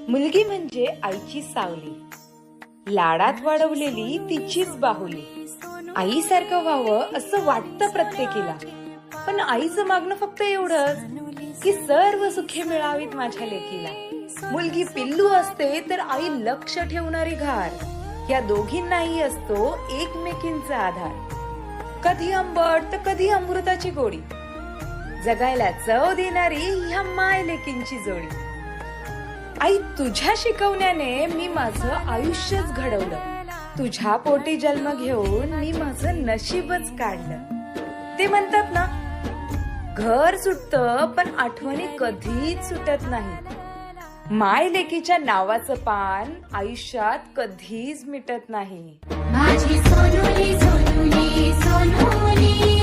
मुलगी म्हणजे आईची सावली, लाडात वाढवलेली तिचीच बाहुली. आईसारखं व्हावं असं वाटतं प्रत्येकीला, पण आईचं मागणं फक्त एवढंच की सर्व सुखे मिळावीत माझ्या लेकीला. मुलगी पिल्लू असते तर आई लक्ष ठेवणारी घार, या दोघींनाही असतो एकमेकींचा आधार. कधी आंबट तर कधी अमृताची गोडी, जगायला चव देणारी ह्या माय लेकींची जोडी. आई तुझ्या शिकवण्याने मी माझं आयुष्यच घडवलं, तुझ्या पोटी जन्म घेऊन मी माझं नशीबच काढलं. ते म्हणतात ना, घर सुटतं पण आठवणी कधीच सुटत नाही. माय लेकीच्या नावाचं पान आयुष्यात कधीच मिटत नाही. माझी सोनुली सोनुली सोनुली